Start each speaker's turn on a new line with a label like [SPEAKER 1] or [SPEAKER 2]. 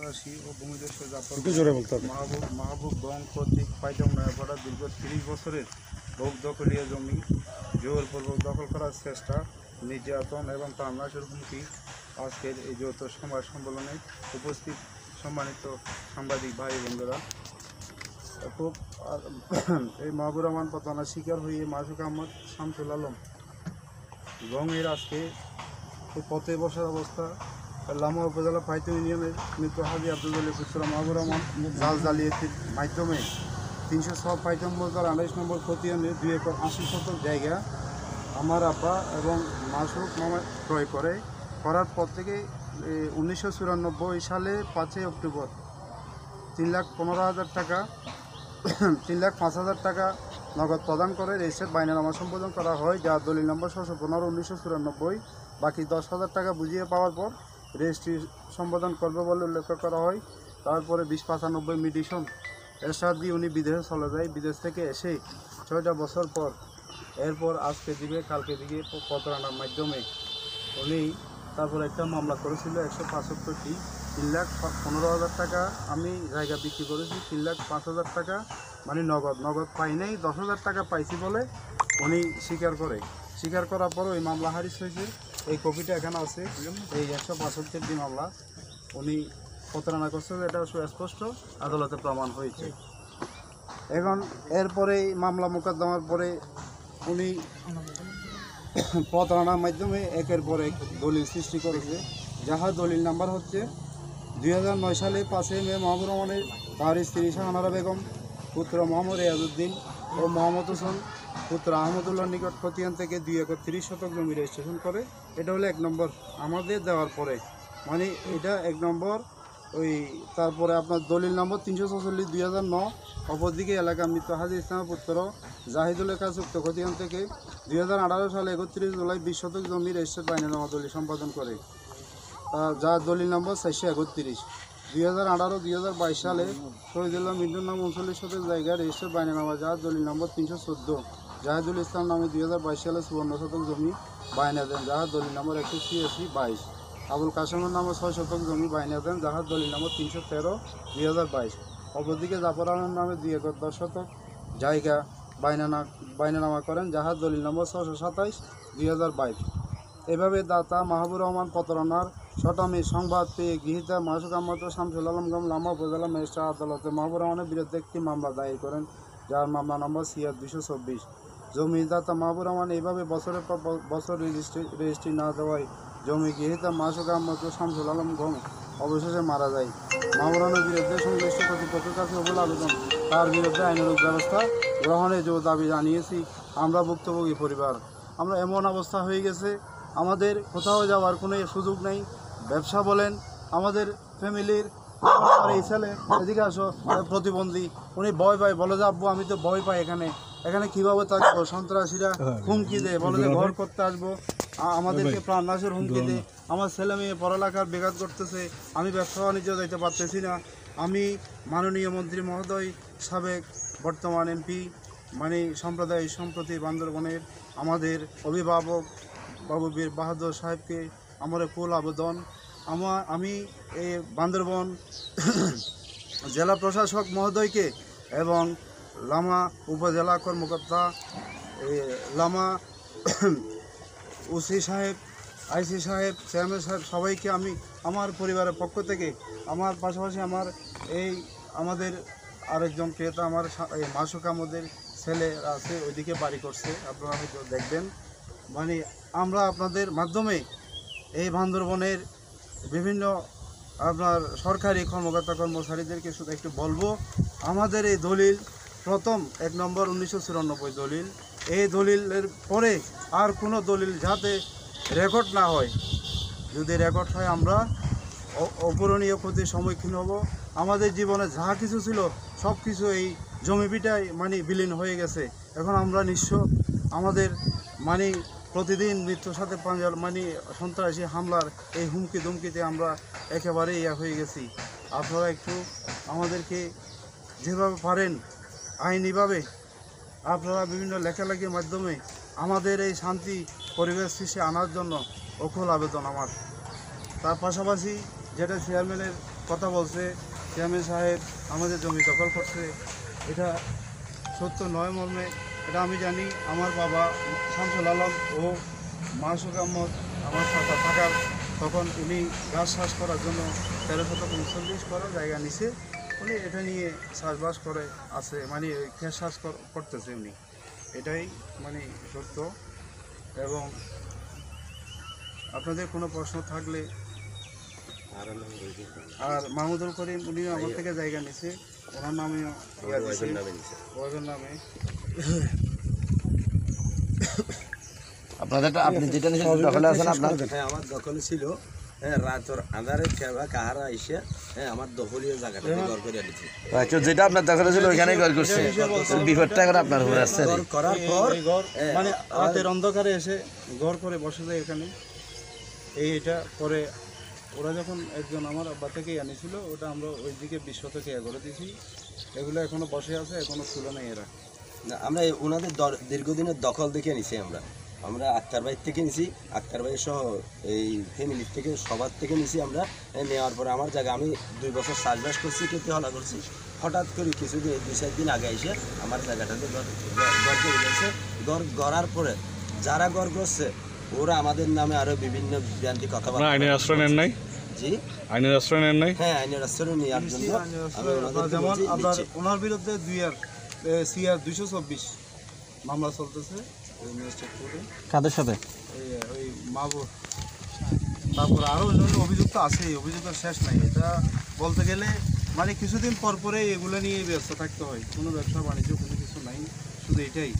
[SPEAKER 1] সন্ত্রাসী ও ভূমিদস্যু জাফর মাহবুব বং কর্তৃক পাইজম নয়াপাড়া দীর্ঘ 30 বছরের ভোগ দখলীয় জমি জোরপূর্বক দখল করার চেষ্টা, নির্যাতন এবং প্রাণনাশের হুমকি। আজকের এই যৌথ সংবাদ সম্মেলনে উপস্থিত সম্মানিত সাংবাদিক ভাই বোনেরা, খুব এই মাহবুব রহমান প্রতারণার শিকার হয়ে মাসুক আহমদ, শামসুল আলম এবং এর আজকে পথে বসার অবস্থা। লামা উপজেলা পাইতম ইউনিয়নের মৃত হাজি আব্দুল পুত্র মাহবুব রহমান জাল জালিয়াতির মাধ্যমে 306 পাইতম মৌজার 28 নম্বর খতিয়ানের 2 একর 80 শতক জায়গা আমার আপা এবং মাসুক মামা ক্রয় করার পর থেকে 1994 সালে 5 অক্টোবর 3,15,000 টাকা 3,05,000 টাকা নগদ প্রদান করে রেজিস্টার্ড বাইনানামা সম্পাদন করা হয়, যার দলিল নম্বর 615/1994। বাকি 10,000 টাকা বুঝিয়ে পাওয়ার পর রেজিস্ট্রি সম্পাদন করবে বলে উল্লেখ করা হয়। তারপরে 2095 মিডিশন এরশাদ দিয়ে উনি বিদেশে চলে যায়। বিদেশ থেকে এসে 6টা বছর পর এরপর আজকে দিবে কালকে দিকে প্রতারণার মাধ্যমে উনি তারপর একটা মামলা করেছিল 175টি। 3,15,000 টাকা আমি জায়গা বিক্রি করেছি, 3,05,000 টাকা মানে নগদ পাই নাই, 10,000 টাকা পাইছি বলে উনি স্বীকার করার পর ওই মামলা হারিস হয়েছে। এই কপিটা এখানে আছে, এই 165টি মামলা উনি প্রতারণা করছে, এটা সুস্পষ্ট আদালতে প্রমাণ হয়েছে। এখন এরপরে মামলা মোকদ্দমার পরে উনি প্রতারণার মাধ্যমে একের পর এক দলিল সৃষ্টি করেছে, যাহার দলিল নাম্বার হচ্ছে 2009 সালে 5 মে মাহবুব রহমানের তার স্ত্রী শাহানারা বেগম পুত্র মোহাম্মদ রিয়াজউদ্দিন ও মোহাম্মদ হোসেন পুত্র আহমদুল্লাহ নিকট খতিয়ান থেকে 2 একর 30 শতক জমি রেজিস্ট্রেশন করে। এটা হলো 1 নম্বর আমাদের দেওয়ার পরে, মানে এটা 1 নম্বর। ওই তারপরে আপনার দলিল নম্বর 346 2009 অপরদিকে এলাকা মৃত হাজি ইসলামের পুত্র জাহিদুলের কাছে উক্ত খতিয়ান থেকে 2018 সালে 31 জুলাই 20 শতক জমি রেজিস্টার্ড বাইনানামা দলিল সম্পাদন করে, যার দলিল নম্বর 431। 2018-2022 সালে শহীদুল্লাহ মিন্টুর নাম 39 শতক জায়গা রেজিস্টার্ড বাইনানামা, যার দলিল নম্বর 314। জাহিদুল ইসলাম নামে 2022 সালে 54 শতক জমি বাইনা দেন, যাহার দলিল নম্বর 186-22। আবুল কাসেমের নামে 6 শতক জমি বাইনা দেন, যাহার দলিল নম্বর 313-2022। অপরদিকে জাফর আলমের নামে 2 একর 10 শতক জায়গা বাইনানামা করেন, যাহার দলিল নম্বর 627-2022। এভাবে দাতা মাহবুব রহমান প্রতারণার শটামি সংবাদ পেয়ে গৃহীতা মাসুক আহমদ ও শামসুল আলম লামা উপজেলা ম্যাজিস্ট্রেট আদালতে মাহবুব রহমানের বিরুদ্ধে একটি মামলা দায়ের করেন, যার মামলা নম্বর CR-224। জমিদাতা মাহবুব রহমান এইভাবে বছরের পর বছর রেজিস্ট্রি না দেওয়ায় জমি গৃহীতা মাসুক আহমদ ও শামসুল আলম অবশেষে মারা যায়। মাহবুব রহমানের বিরুদ্ধে সংশ্লিষ্ট কর্তৃপক্ষের কাছে অবল আবেদন, তার বিরুদ্ধে আইনানুগ ব্যবস্থা গ্রহণের জোর দাবি জানিয়েছি। আমরা ভুক্তভোগী পরিবার, আমরা এমন অবস্থা হয়ে গেছে, আমাদের কোথাও যাওয়ার কোনো সুযোগ নেই। ব্যবসা বলেন, আমাদের ফ্যামিলির আমার এই ছেলে এদিকে আসো প্রতিবন্ধী, উনি ভয় পায়, বলে যে আব্বু আমি তো ভয় পাই, এখানে কীভাবে থাকবো, সন্ত্রাসীরা হুমকি দেয়, বলে যে ঘর করতে আসবো, আমাদেরকে প্রাণনাশের হুমকি দেয়, আমার ছেলে মেয়ে পড়ালেখার ব্যাঘাত করতেছে, আমি ব্যবসা বাণিজ্য যাইতে পারতেছি না। আমি মাননীয় মন্ত্রী মহোদয়, সাবেক বর্তমান MP মানে সম্প্রতি বান্দরবনের আমাদের অভিভাবক বাবু বীর বাহাদুর সাহেবকে আমার ফুল আবেদন, আমি এই বান্দরবন জেলা প্রশাসক মহোদয়কে এবং লামা উপজেলা কর্মকর্তা লামা ওসি সাহেব, IC সাহেব, চেয়ারম্যান সাহেব সবাইকে আমি আমার পরিবারের পক্ষ থেকে, আমার পাশাপাশি আমাদের আরেকজন ক্রেতা আমার মাসুক আমাদের ছেলে আছে, ওইদিকে বাড়ি করছে, আপনারা হয়তো দেখবেন। মানে আমরা আপনাদের মাধ্যমে এই বান্দরবনের বিভিন্ন আপনার সরকারি কর্মকর্তা কর্মচারীদেরকে শুধু একটু বলবো, আমাদের এই দলিল প্রথম 1 নম্বর 1994 দলিল, এই দলিলের পরে আর কোনো দলিল যাতে রেকর্ড না হয়। যদি রেকর্ড হয় আমরা অপূরণীয় ক্ষতির সম্মুখীন হব। আমাদের জীবনে যা কিছু ছিল সব কিছু এই জমিপিটায় মানে বিলীন হয়ে গেছে। এখন আমরা নিঃস্ব, আমাদের মানে প্রতিদিন মৃত্যুর সাথে মানে সন্ত্রাসী হামলার এই হুমকি ধুমকিতে আমরা একেবারে হয়ে গেছি। আপনারা একটু আমাদেরকে যেভাবে পারেন আইনিভাবে আপনারা বিভিন্ন লেখালেখির মাধ্যমে আমাদের এই শান্তি পরিবেশ সৃষ্টি আনার জন্য অকুল আবেদন আমার। তার পাশাপাশি যেটা চেয়ারম্যানের কথা বলছে চেয়ারম্যান সাহেব আমাদের জমি দখল করছে, এটা সত্য নয় মর্মে এটা আমি জানি। আমার বাবা শামসুল আলম ও মাসুক আহমদ আমার সাথে থাকার তখন উনি গাছ চাষ করার জন্য 1339 করা জায়গা নিছে, উনি এটা নিয়ে চাষবাস করে আছে, মানে খেত চাষ করতেছে উনি, এটাই মানে সত্য। এবং আপনাদের কোনো প্রশ্ন থাকলে, আর মাহমুদুল করিম উনিও আমার থেকে জায়গা নিছে, ওনার নামেও ওদের নামে।
[SPEAKER 2] আপনাদের আপনি যেটা নিয়েছেন দখলে আছেন আপনার?
[SPEAKER 3] হ্যাঁ, আমার দখলে ছিল। হ্যাঁ, রাতের আঁধারে কেবা কাহারা এসে আমার দখলীয় জায়গাটা ঘর করে আনিছে।
[SPEAKER 2] আচ্ছা, যেটা আপনার দখলে ছিল ওইখানেই ঘর করছে, বিপদটা এখন আপনার উপরে আসছে।
[SPEAKER 3] ঘর করার পর
[SPEAKER 1] এই ঘর মানে রাতের অন্ধকারে এসে ঘর করে বসে যায় এখানে। এটা পরে ওরা যখন একজন আমার আব্বা থেকেই আনিছিল, ওটা আমরা ওইদিকে 20 শতকে করে দিয়েছি। এগুলো এখনো বসে আছে, এখনো খুলে নেই এরা।
[SPEAKER 3] আমরা ওনাদের দীর্ঘদিনের দখল দেখে নিছি। আমরা আক্তার ভাই থেকে নিছি, আক্তার ভাই সহ এই ফ্যামিলির থেকে সবার থেকে নিছি। আমরা নেওয়ার পরে আমার জায়গা আমি 2 বছর চাষবাস করছি, খেতে হলা করছি। হঠাৎ করে কিছুদিন 2-4 দিন আগে এসে আমার জায়গাটাতে ঘর করে গেছে। ঘর গড়ার পরে যারা ঘর করছে ওরা আমাদের নামে আরো বিভিন্ন ভ্রান্তি কথাবার্তা।
[SPEAKER 4] আইনের আশ্রয় নেন নাই?
[SPEAKER 3] জি,
[SPEAKER 4] আইনের আশ্রয় নেন নাই?
[SPEAKER 3] হ্যাঁ, আইনের আশ্রয় নেওয়ার জন্য আমি ওনাদেরকে
[SPEAKER 1] যেমন
[SPEAKER 3] বলছি,
[SPEAKER 1] আপনার
[SPEAKER 3] নিচ্ছি।
[SPEAKER 1] ওনার বিরুদ্ধে CR 224 মামলা চলতেছে ওই ম্যাজিস্ট্রেট কোর্টে।
[SPEAKER 2] কাদের সাথে?
[SPEAKER 1] ওই মাহবুব, তারপর আরও অন্যান্য অভিযুক্ত আছে, অভিযুক্তের শেষ নাই। এটা বলতে গেলে মানে কিছুদিন পর পরে এগুলো নিয়ে ব্যস্ত থাকতে হয়, কোনো ব্যবসা বাণিজ্য কোনো কিছু নাই, শুধু এটাই।